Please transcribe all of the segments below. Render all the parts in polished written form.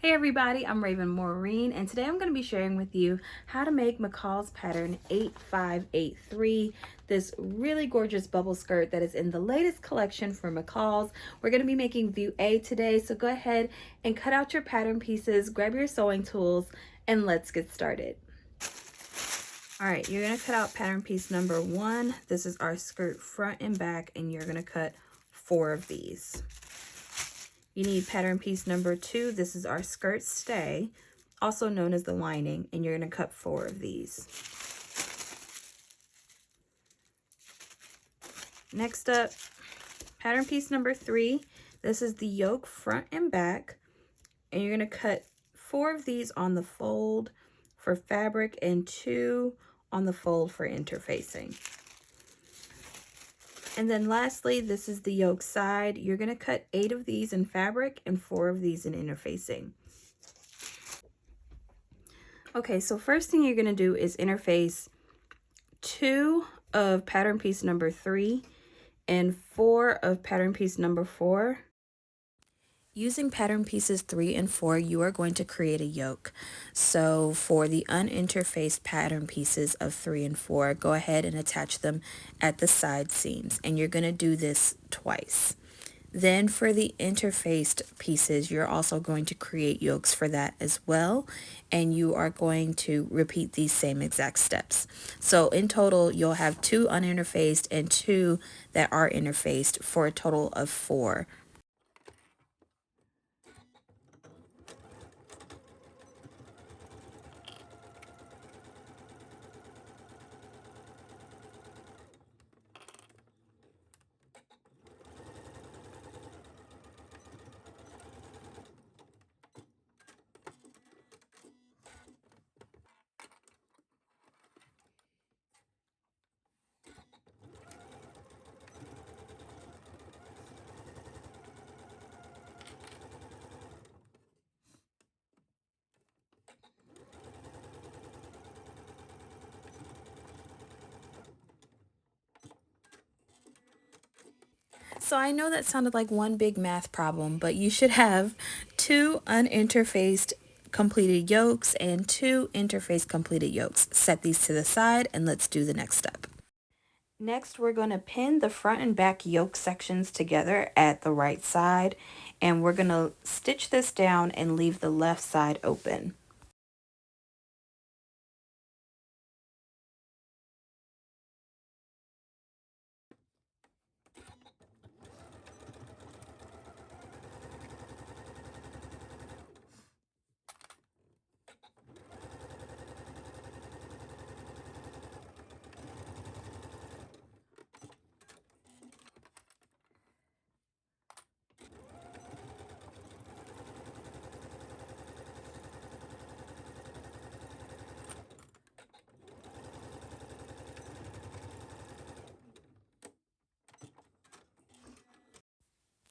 Hey everybody, I'm Raven Maureen, and today I'm going to be sharing with you how to make McCall's pattern 8583, this really gorgeous bubble skirt that is in the latest collection for McCall's. We're going to be making view A today, so go ahead and cut out your pattern pieces, grab your sewing tools, and let's get started. All right, you're going to cut out pattern piece number 1. This is our skirt front and back, and you're going to cut 4 of these. You need pattern piece number 2. This is our skirt stay, also known as the lining, and you're going to cut 4 of these. Next up, pattern piece number 3. This is the yoke front and back, and you're going to cut 4 of these on the fold for fabric and 2 on the fold for interfacing. And then lastly, this is the yoke side. You're going to cut 8 of these in fabric and 4 of these in interfacing. Okay, so first thing you're going to do is interface 2 of pattern piece number 3 and 4 of pattern piece number 4. Using pattern pieces 3 and 4, you are going to create a yoke. So for the uninterfaced pattern pieces of 3 and 4, go ahead and attach them at the side seams, and you're going to do this twice. Then for the interfaced pieces, you're also going to create yokes for that as well, and you are going to repeat these same exact steps. So in total, you'll have 2 uninterfaced and 2 that are interfaced for a total of 4. So I know that sounded like one big math problem, but you should have 2 uninterfaced completed yokes and 2 interface completed yokes. Set these to the side and let's do the next step. Next, we're going to pin the front and back yoke sections together at the right side, and we're going to stitch this down and leave the left side open.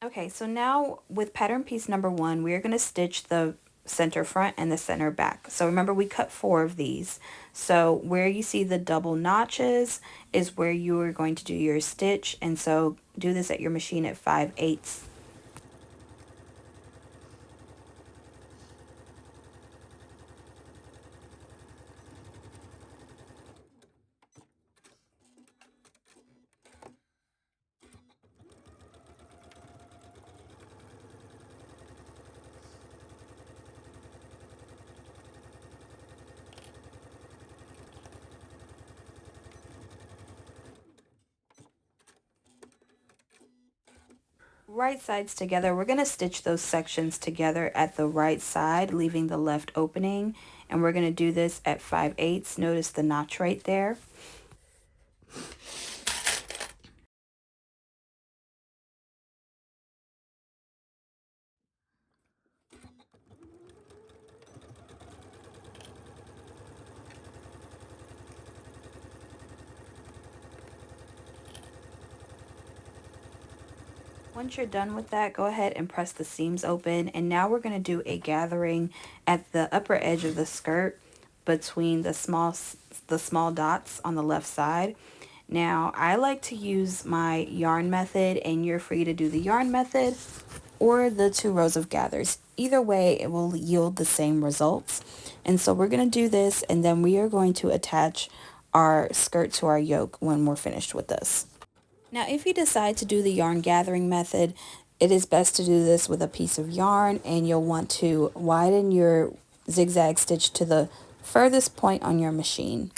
Okay, so now with pattern piece number 1, we're going to stitch the center front and the center back. So remember, we cut 4 of these. So where you see the double notches is where you are going to do your stitch. And so do this at your machine at 5/8. Right sides together, we're going to stitch those sections together at the right side, leaving the left opening, and we're going to do this at 5/8. Notice the notch right there. Once you're done with that, go ahead and press the seams open, and now we're going to do a gathering at the upper edge of the skirt between the small dots on the left side. Now I like to use my yarn method, and you're free to do the yarn method or the 2 rows of gathers. Either way, it will yield the same results. And so we're going to do this, and then we are going to attach our skirt to our yoke when we're finished with this. Now, if you decide to do the yarn gathering method, it is best to do this with a piece of yarn, and you'll want to widen your zigzag stitch to the furthest point on your machine.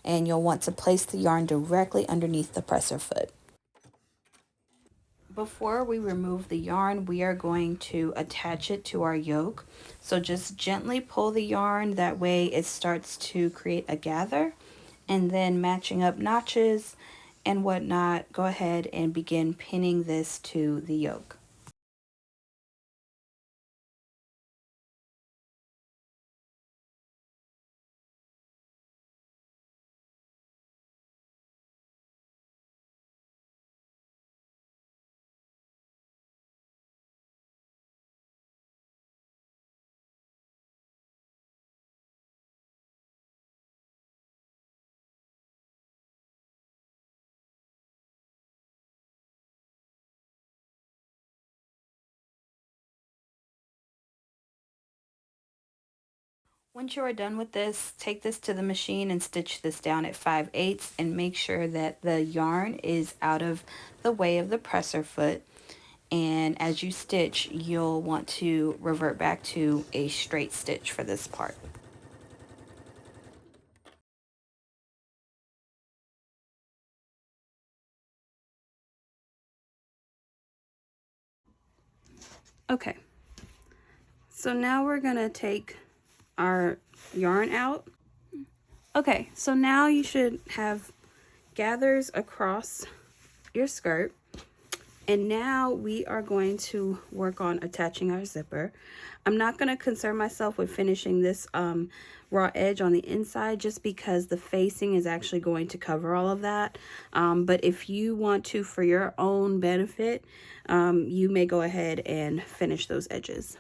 And you'll want to place the yarn directly underneath the presser foot. Before we remove the yarn, we are going to attach it to our yoke. So just gently pull the yarn, that way it starts to create a gather, and then matching up notches and whatnot, go ahead and begin pinning this to the yoke. Once you are done with this, take this to the machine and stitch this down at 5/8 and make sure that the yarn is out of the way of the presser foot. And as you stitch, you'll want to revert back to a straight stitch for this part. Okay, so now we're gonna take our yarn out. Okay, so now you should have gathers across your skirt. And now we are going to work on attaching our zipper. I'm not going to concern myself with finishing this raw edge on the inside, just because the facing is actually going to cover all of that. But if you want to, for your own benefit, you may go ahead and finish those edges.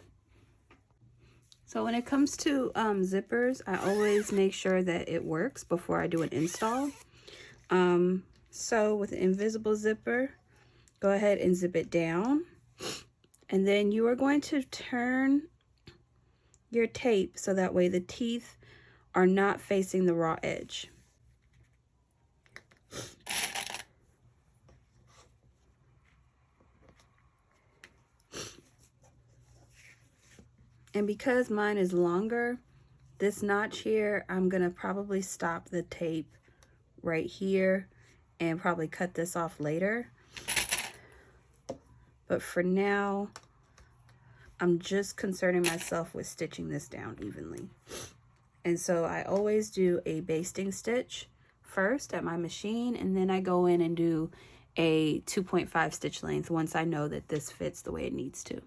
So when it comes to zippers, I always make sure that it works before I do an install. So with the invisible zipper, go ahead and zip it down, and then you are going to turn your tape so that way the teeth are not facing the raw edge. And because mine is longer, this notch here, I'm gonna probably stop the tape right here and probably cut this off later. But for now, I'm just concerning myself with stitching this down evenly. And so I always do a basting stitch first at my machine, and then I go in and do a 2.5 stitch length once I know that this fits the way it needs to.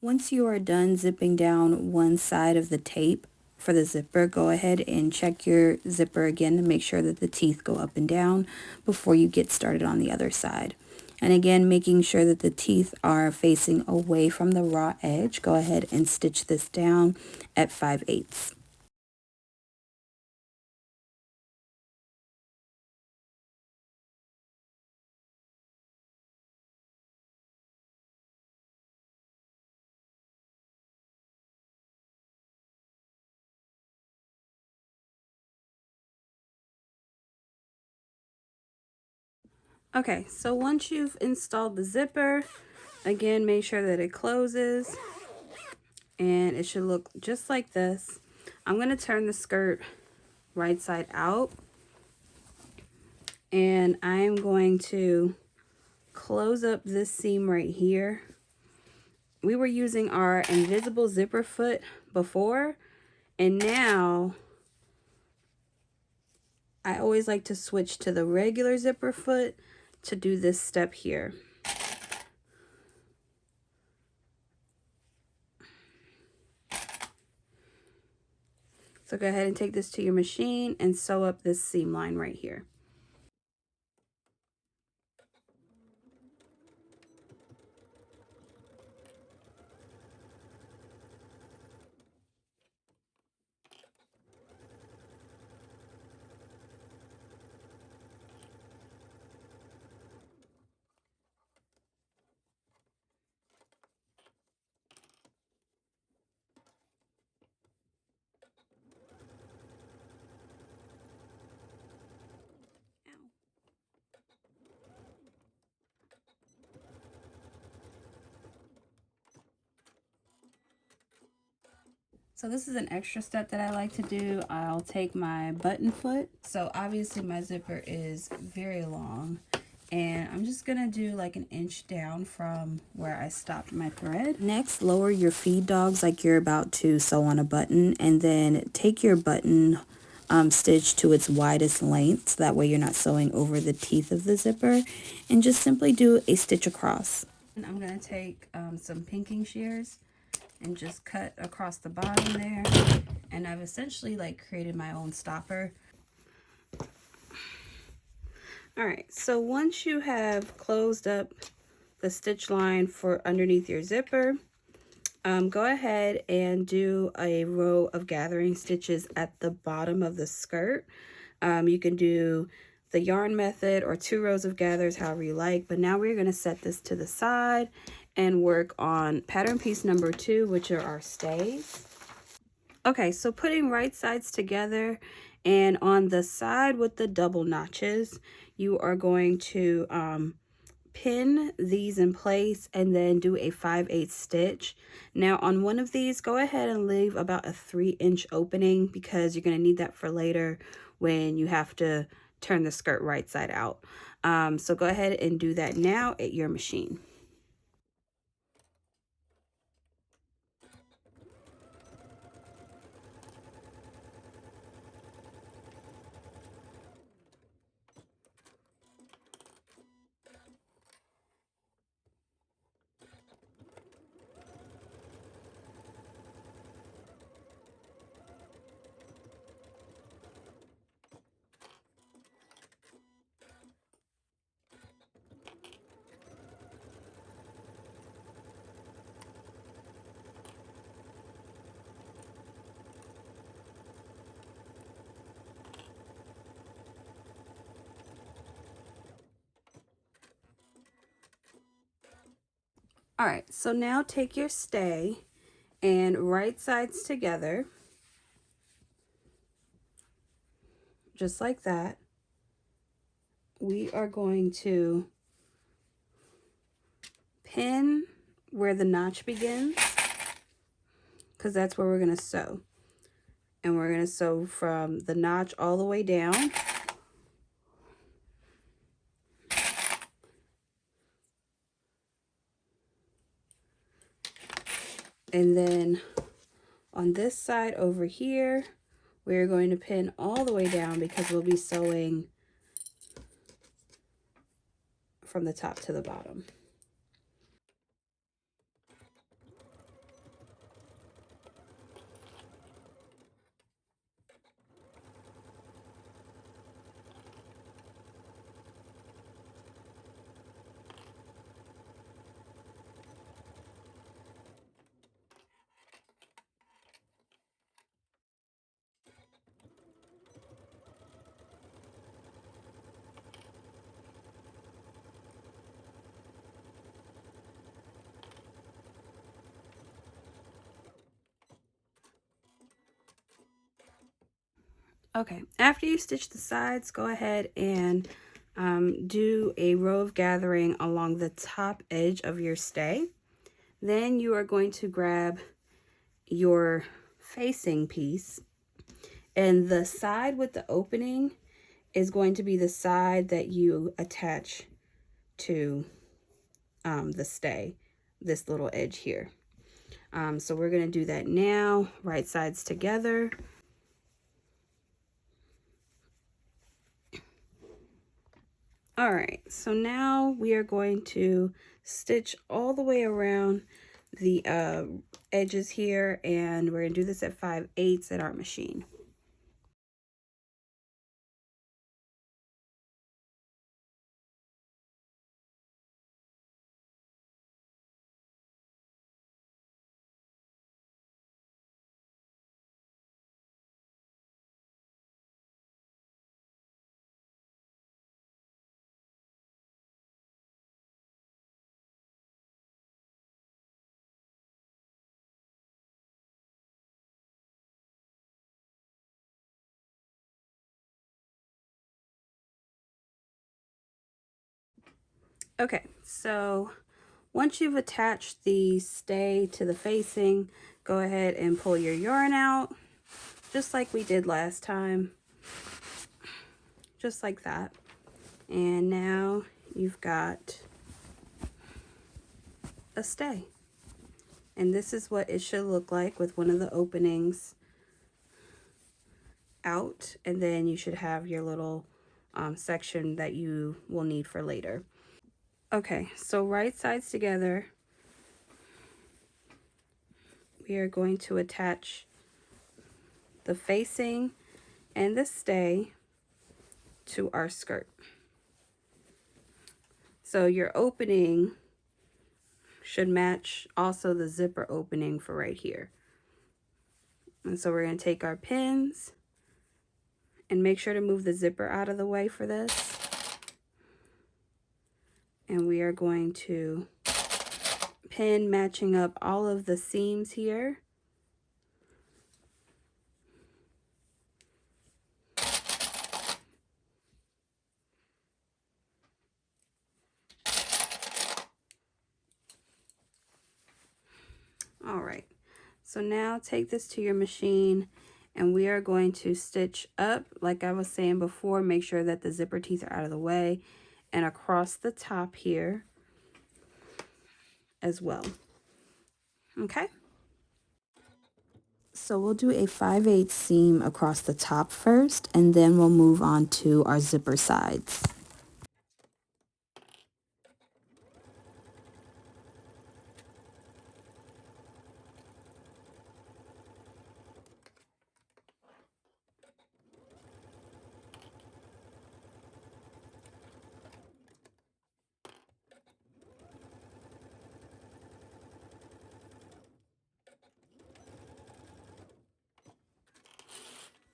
Once you are done zipping down one side of the tape for the zipper, go ahead and check your zipper again to make sure that the teeth go up and down before you get started on the other side. And again, making sure that the teeth are facing away from the raw edge, go ahead and stitch this down at 5/8. Okay, so once you've installed the zipper, again, make sure that it closes, and it should look just like this. I'm going to turn the skirt right side out, and I'm going to close up this seam right here. We were using our invisible zipper foot before, and now I always like to switch to the regular zipper foot to do this step here. So go ahead and take this to your machine and sew up this seam line right here. So this is an extra step that I like to do. I'll take my button foot. So obviously my zipper is very long, and I'm just gonna do like an inch down from where I stopped my thread. Next, lower your feed dogs like you're about to sew on a button, and then take your button stitch to its widest length, so that way you're not sewing over the teeth of the zipper, and just simply do a stitch across. And I'm gonna take some pinking shears and just cut across the bottom there, and I've essentially like created my own stopper. All right, so once you have closed up the stitch line for underneath your zipper, go ahead and do a row of gathering stitches at the bottom of the skirt. You can do the yarn method or 2 rows of gathers, however you like, but now we're going to set this to the side and work on pattern piece number 2, which are our stays. Okay, so putting right sides together, and on the side with the double notches, you are going to pin these in place and then do a 5/8 stitch. Now on one of these, go ahead and leave about a 3-inch opening, because you're going to need that for later when you have to turn the skirt right side out. So go ahead and do that now at your machine. All right, so now take your stay and right sides together, just like that. We are going to pin where the notch begins, because that's where we're going to sew. And we're going to sew from the notch all the way down. And then on this side over here, we're going to pin all the way down, because we'll be sewing from the top to the bottom. Okay, after you stitch the sides, go ahead and do a row of gathering along the top edge of your stay. Then you are going to grab your facing piece, and the side with the opening is going to be the side that you attach to the stay, this little edge here. So we're going to do that now, right sides together. All right, so now we are going to stitch all the way around the edges here, and we're going to do this at 5/8 at our machine. Okay, so once you've attached the stay to the facing, go ahead and pull your yarn out, just like we did last time, just like that. And now you've got a stay. And this is what it should look like with one of the openings out, and then you should have your little section that you will need for later. Okay, so right sides together, we are going to attach the facing and the stay to our skirt. So your opening should match also the zipper opening for right here. And so we're going to take our pins and make sure to move the zipper out of the way for this. And we are going to pin matching up all of the seams here. All right, so now take this to your machine and we are going to stitch up, like I was saying before, make sure that the zipper teeth are out of the way, and across the top here as well. Okay. So we'll do a 5/8 seam across the top first, and then we'll move on to our zipper sides.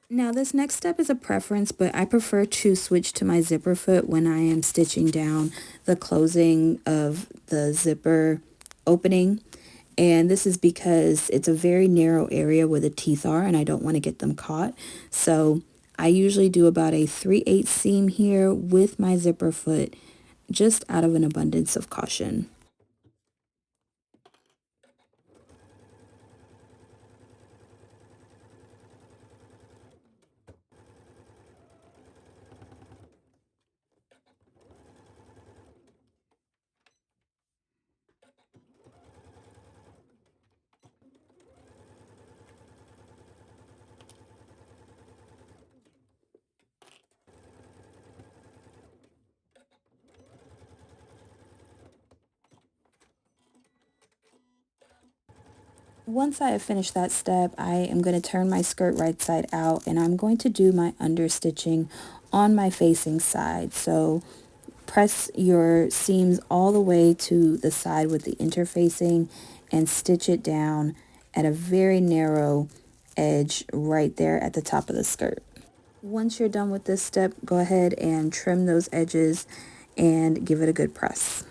Now this next step is a preference, but I prefer to switch to my zipper foot when I am stitching down the closing of the zipper opening. And this is because it's a very narrow area where the teeth are and I don't want to get them caught. So I usually do about a 3/8 seam here with my zipper foot, just out of an abundance of caution. Once I have finished that step, I am going to turn my skirt right side out and I'm going to do my understitching on my facing side. So press your seams all the way to the side with the interfacing and stitch it down at a very narrow edge right there at the top of the skirt. Once you're done with this step, go ahead and trim those edges and give it a good press.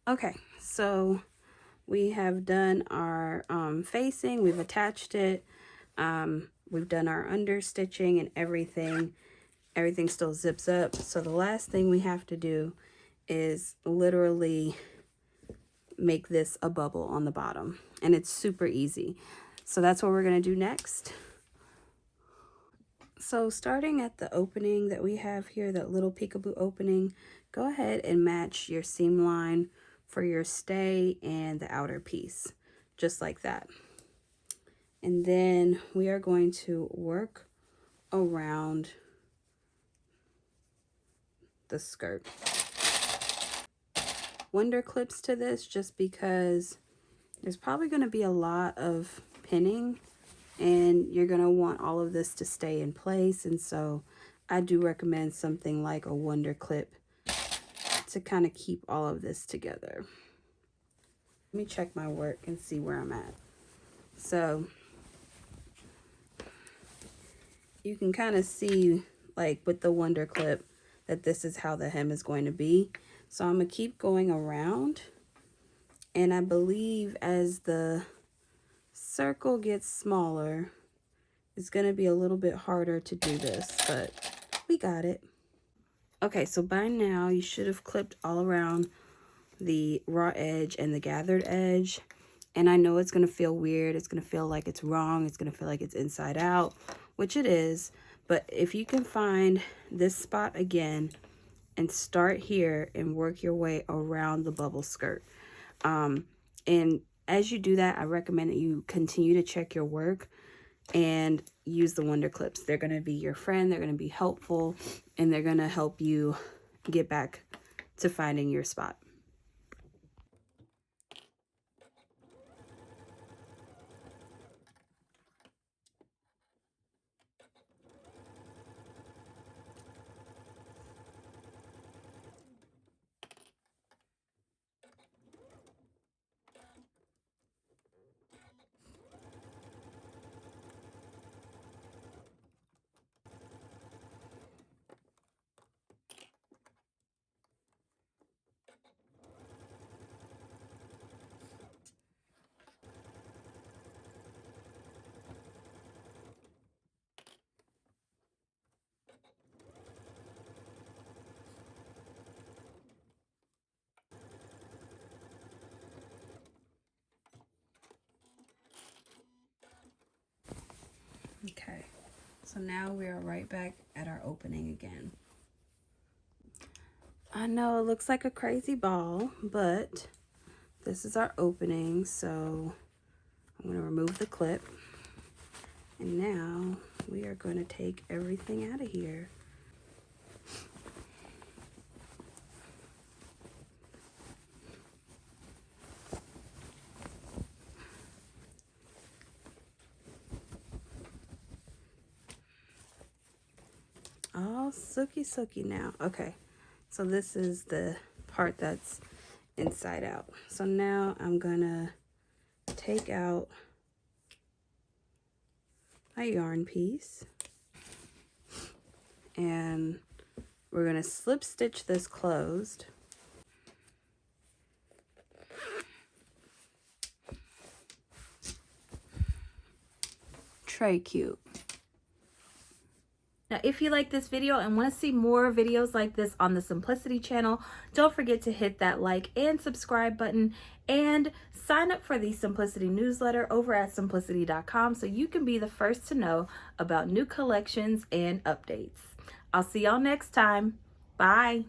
Okay, so we have done our facing, we've attached it, we've done our understitching and everything. Everything still zips up. So the last thing we have to do is literally make this a bubble on the bottom. And it's super easy. So that's what we're going to do next. So starting at the opening that we have here, that little peekaboo opening, go ahead and match your seam line for your stay and the outer piece, just like that. And then we are going to work around the skirt. Wonder clips to this just because there's probably going to be a lot of pinning and you're going to want all of this to stay in place, and so I do recommend something like a wonder clip to kind of keep all of this together. Let me check my work and see where I'm at. So you can kind of see, like with the wonder clip, that this is how the hem is going to be. So I'm going to keep going around, and I believe as the circle gets smaller, it's going to be a little bit harder to do this, but we got it. Okay, so by now you should have clipped all around the raw edge and the gathered edge. And I know it's going to feel weird. It's going to feel like it's wrong. It's going to feel like it's inside out, which it is. But if you can find this spot again and start here and work your way around the bubble skirt. And as you do that, I recommend that you continue to check your work and use the Wonder Clips. They're going to be your friend. They're going to be helpful, and they're going to help you get back to finding your spot. Okay, so now we are right back at our opening again. I know it looks like a crazy ball, but this is our opening, so I'm going to remove the clip. And now we are going to take everything out of here. All sooky now. Okay, so this is the part that's inside out. So now I'm gonna take out my yarn piece, and we're gonna slip stitch this closed. Tray cute. Now, if you like this video and want to see more videos like this on the Simplicity channel, don't forget to hit that like and subscribe button, and sign up for the Simplicity newsletter over at simplicity.com so you can be the first to know about new collections and updates. I'll see y'all next time. Bye.